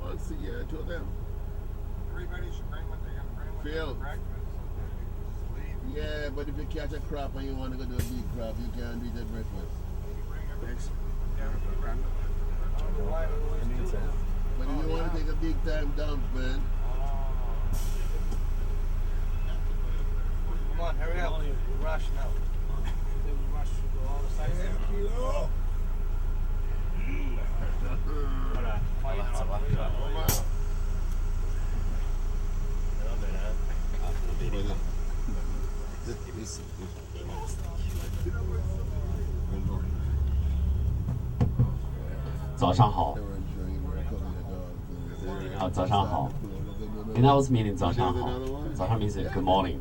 Let's see, two of them. Everybody should bring what they're gonna bring with Phil. them for breakfast, so that they can just leave. Yeah, but if you catch a crab and you want to go do a big crab, you can't do it at breakfast. You bring Thanks. everything for breakfast. Why would we do that? But if you want to take a big time dump, man, Come on, hurry up. We're rushing out. Then we rush to go all the sites.早上好 早上好 In our meaning 早上好 早上 means good morning.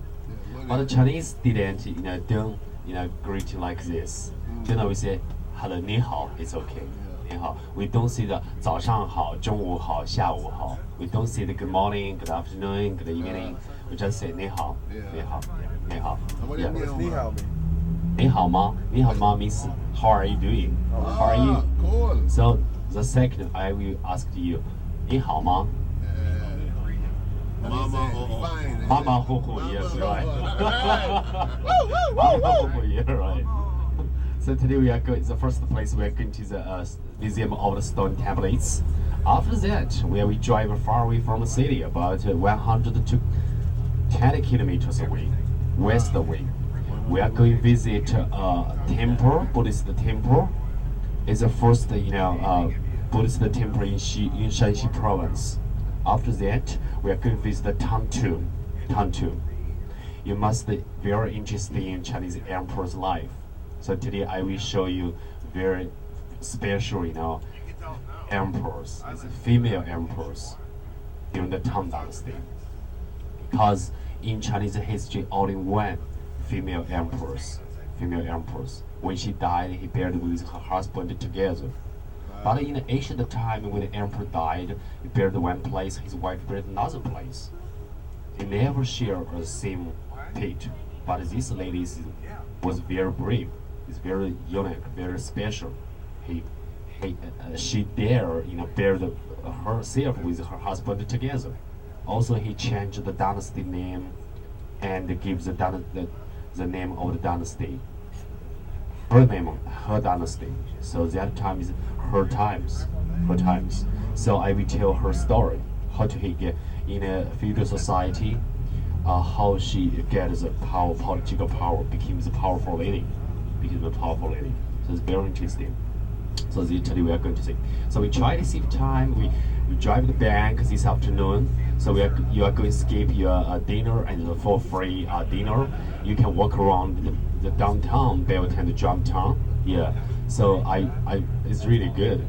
But the Chinese didn't, don't, greet you like this. We say hello 你好 it's okay. 你好 We don't say the 早上好中午好下午好 We don't say the good morning, good afternoon, good evening. We just say 你好 你好 你好 Yeah. 你好 你好吗 你好吗 means how are you doing? How are you? Cool. So the second I will ask you 你好吗 Mama, fine. Mama Hoho, yes, right. Yeah, right. So today we are going. The first place we are going to the Museum of the Stone Tablets. After that, we will drive far away from the city, about 100 to 10 kilometers away, west away. We are going to visit a temple, Buddhist temple. It's the first, Buddhist temple in Shanxi province. After that, we are going to visit the Tantu. You must be very interested in Chinese emperor's life. So today I will show you very special, emperors, female emperors during the Tang Dynasty. Because in Chinese history, only one female empress. When she died, he buried with her husband together. But in the ancient time, when the emperor died, he buried one place, his wife buried another place. They never share the same pit. But this lady was very brave. It's very unique, very special. She dared, buried herself with her husband together. Also, he changed the dynasty name and gives the name of the dynasty. Her name, her dynasty. So that time is her times. So I will tell her story, how to get in a feudal society, how she gets the political power, became a powerful lady. So it's very interesting. So today we are going to see. So we try to save time. We drive the bank this afternoon. So you are going to skip your dinner and for free dinner. You can walk around the downtown, Belltown, Drumtown. Yeah. So it's really good.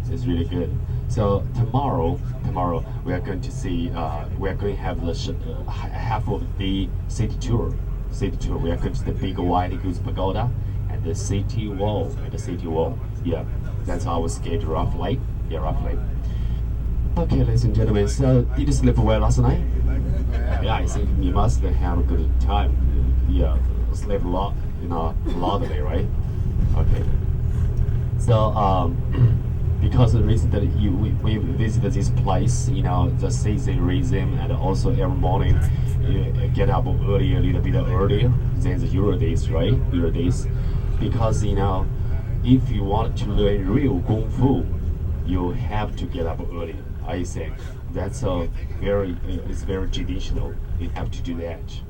So tomorrow we are going to see. We are going to have the half of the city tour. We are going to the big white goose pagoda and the city wall. Yeah. That's our schedule roughly. Okay, ladies and gentlemen. So did you sleep well last night? Yeah, I think you must have a good time. Yeah, sleep a lot, loudly, right? Okay. So because recently we visited this place, the season rhythm, and also every morning you get up earlier, a little bit earlier than the usual days, right? Because if you want to learn real Kung Fu, you have to get up early. I think that's it's very traditional. You have to do that.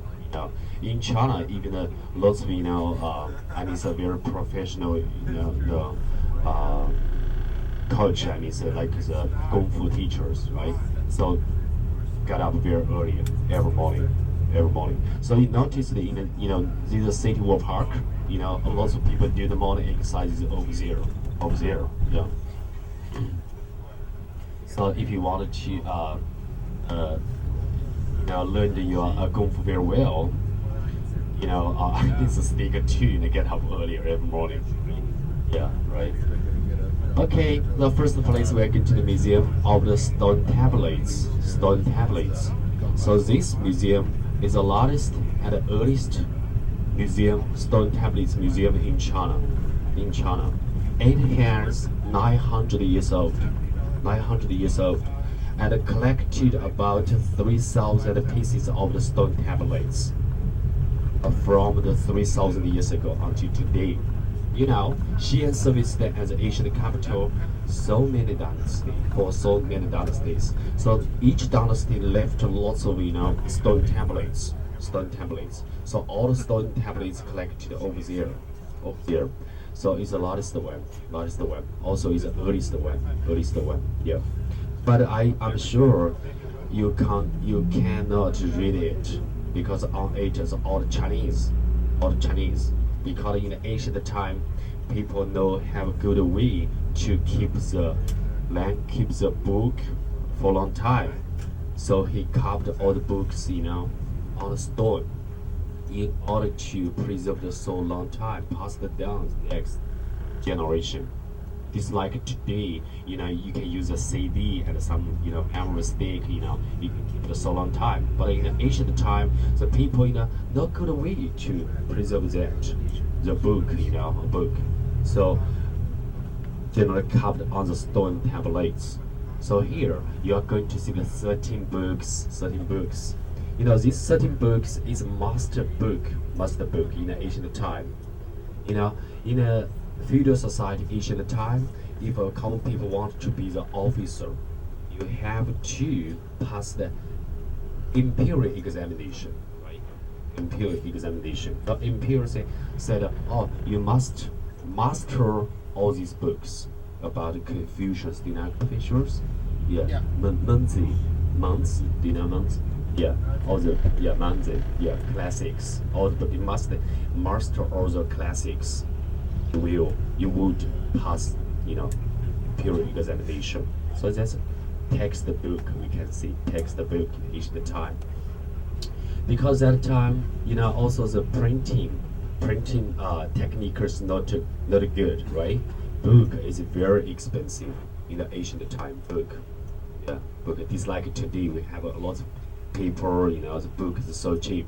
In China, even lots of it's a very professional coach. Like the Kung Fu teachers, right? So get up very early every morning. So you notice that in this City Wall Park, lots of people do the morning exercises over there. Yeah. So if you wanted to learn your Kung Fu very well, it's a speaker too and get up earlier every morning. Yeah, right. Okay, the first place we're going to the Museum of the Stone Tablets. So this museum is the largest and the earliest stone tablets museum in China. It has 900 years old. 900 years old, and collected about 3,000 pieces of the stone tablets from the 3,000 years ago until today. You know, Xi'an served as the ancient capital for so many dynasties. So each dynasty left lots of stone tablets. So all the stone tablets collected over there. So it's the largest one. Also, it's the earliest one. Yeah. But I'm sure you cannot read it because on it is all Chinese. Because in the ancient time, people have a good way to keep the book for a long time. So he carved all the books, on the stone in order to preserve the so long time, pass it down to the next generation. Just like today, you can use a CD and some, memory stick, you can keep it so long time. But in the ancient time, the people, no good way to preserve the book, a book. So generally carved on the stone tablets. So here you are going to see the 13 books. These 13 books is a master book in the ancient time. In a feudal society, ancient time, if a common people want to be the officer, you have to pass the imperial examination, right? Imperial examination. The imperial said, you must master all these books about Confucius. Do you know Confucius? Yeah. Monks. Do you know monks? Yeah. Manzi. Yeah. Classics. You must master all the classics. You would pass, imperial examination. So that's textbook. We can see textbook in ancient time. Because that time, also the printing technique is not good, right? Book is very expensive in the ancient time. Book. It's like today we have a lot of paper. The book is so cheap,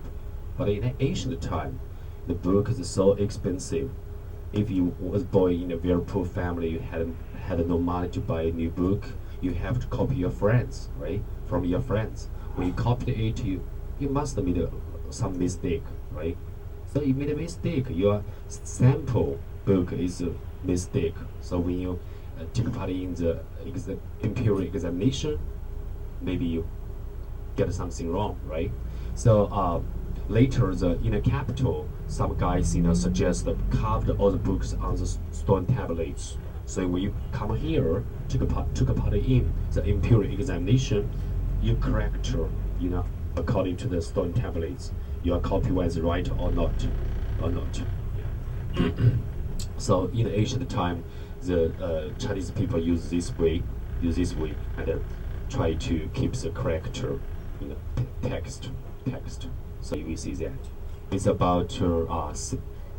but in the ancient time, the book is so expensive. If you was born in a very poor family, you had no money to buy a new book. You have to copy your friends, right? From your friends. When you copy it, you must have made some mistake, right? So you made a mistake. Your sample book is a mistake. So when you take part in the imperial examination, maybe you get something wrong, right? So later, in the capital, some guys suggest that carved all the books on the stone tablets. So when you come here, took a part in the imperial examination, you correct, according to the stone tablets, your copy was right or not. So in ancient time, the Chinese people use this way, and try to keep the correct, text. So you will see that it's about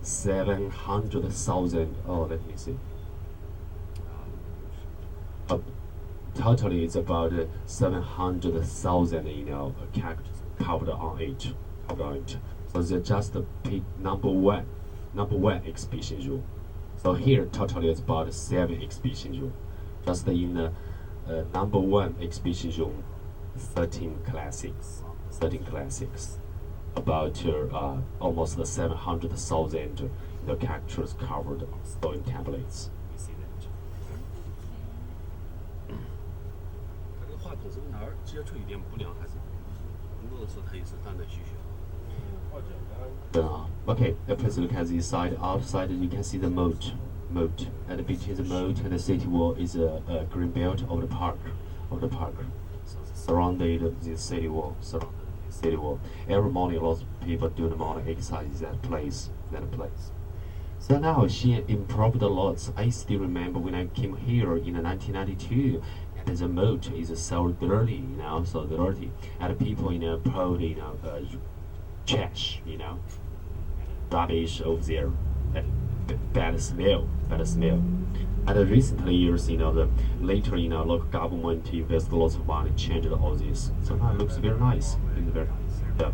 700,000. Let me see. Totally, it's about 700,000, characters carved on it. So it's just pick number one exhibition room. So here, totally, it's about 7 exhibition room. Just in the number one exhibition room, 13 classics. About almost 700,000 characters covered on stone tablets. You see that? 它这个话筒是不是哪儿接触有点不良，还是工作的时候它也是断断续续？ Okay, please look at this side. Outside, you can see the moat. And between the moat and the city wall is a green belt of the park. So surrounded the city wall. Every morning, lots of people do the morning exercise at that place. So now she improved a lot. I still remember when I came here in 1992, and the moat is so dirty, and people, put, trash, rubbish over there, and bad smell. And recently years, later, local government invest lots of money, changed all this. So now it looks very nice. Yeah.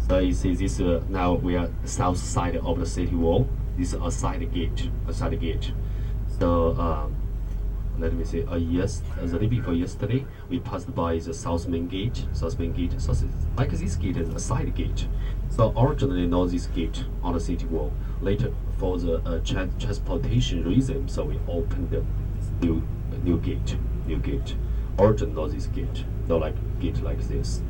So you see this now we are south side of the city wall. This is a side gate, So let me say, yes, the day before yesterday, we passed by the south main gate. So like this gate is a side gate. So originally not this gate on the city wall. Later for the transportation reason, so we opened the new gate. Originally not this gate, not like gate like this.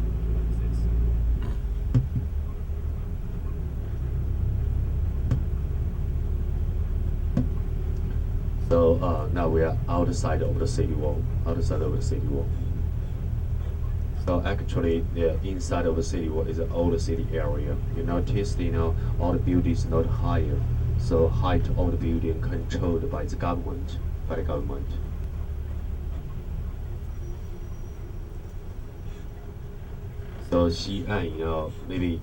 So now we are outside of the city wall. So actually, the inside of the city wall is the old city area. You notice, all the buildings not higher. So height of the building controlled by the government. So Xi'an, maybe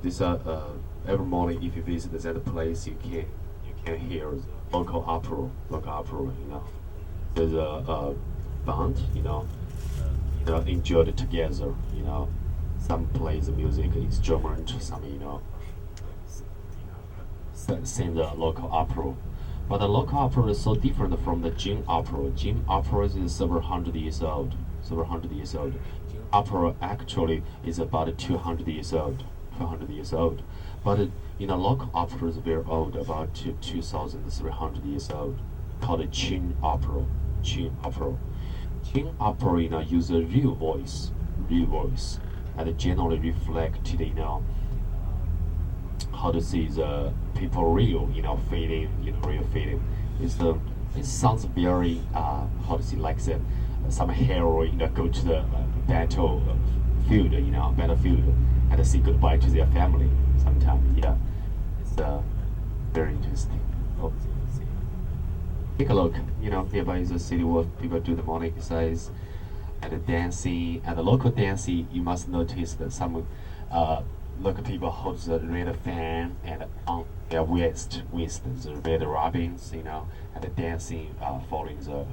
this every morning if you visit that place, you can hear the local opera. There's a band, enjoyed together. Some play the music instrument, some sing the local opera. But the local opera is so different from the Jin opera. Jin opera is several hundred years old. Jin opera actually is about 200 years old. But local opera is very old, about 2,300 years old, called Qin opera. Qin opera, use a real voice, and generally reflected, how to see the people real, feeling, real feeling. It sounds very, how to see, like some hero, go to the battlefield, and say goodbye to their family. Sometimes, it's very interesting. Take a look, nearby is the city where people do the morning exercise and the dancing, and the local dancing. You must notice that some local people hold the red fan and on their waist the red ribbons, and the dancing following the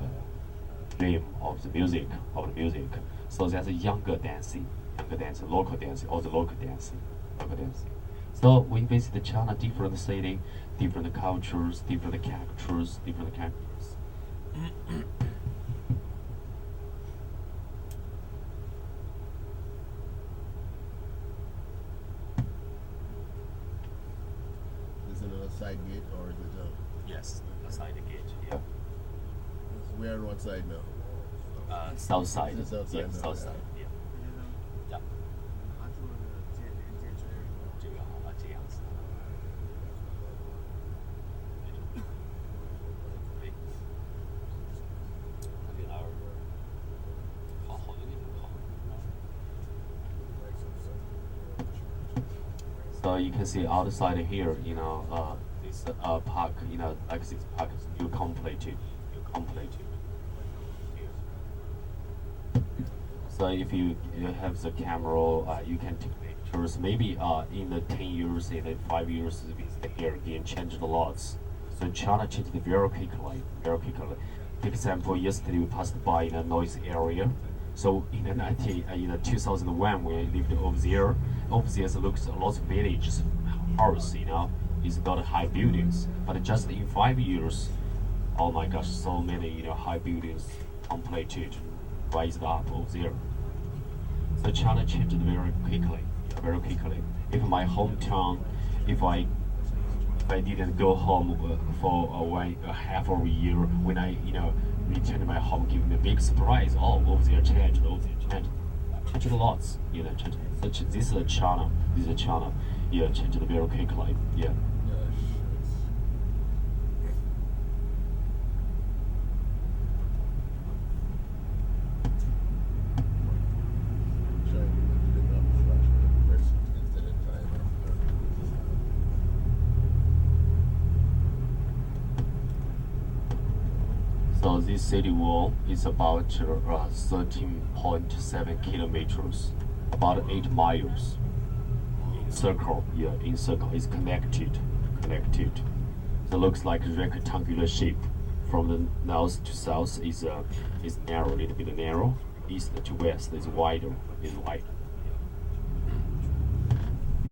rhythm of the music. So that's a younger dancing, local dancing. So we visit China, different city, different cultures, different characters. Is it a side gate or is it Yes, a side gate. Yeah. We're on what side now? South side. It's outside Yeah, now, south yeah. side. Yeah. 拿住了连接之类的。这个这样子。对。那边好的地方好。So you can see outside here, this park, like this park is new completed. So if you have the camera, you can take pictures. Maybe in the 10 years, in the 5 years, here again changed a lot. So China changed very quickly. For example, yesterday we passed by in a noisy area. So in the 2001, when we lived over there looks a lot of villages, house, it's got high buildings. But just in 5 years, oh my gosh, so many high buildings completed, raised up over there. So China changed very quickly. If my hometown, if I didn't go home for half of a year, when I returned to my home, give me a big surprise. Oh, over there changed a lot. This is China. Yeah, changed very quickly. Yeah. So this city wall is about 13.7 kilometers, about 8 miles. In circle, it's connected. So it looks like a rectangular shape. From the north to south is narrow, a little bit narrow. East to west is wider,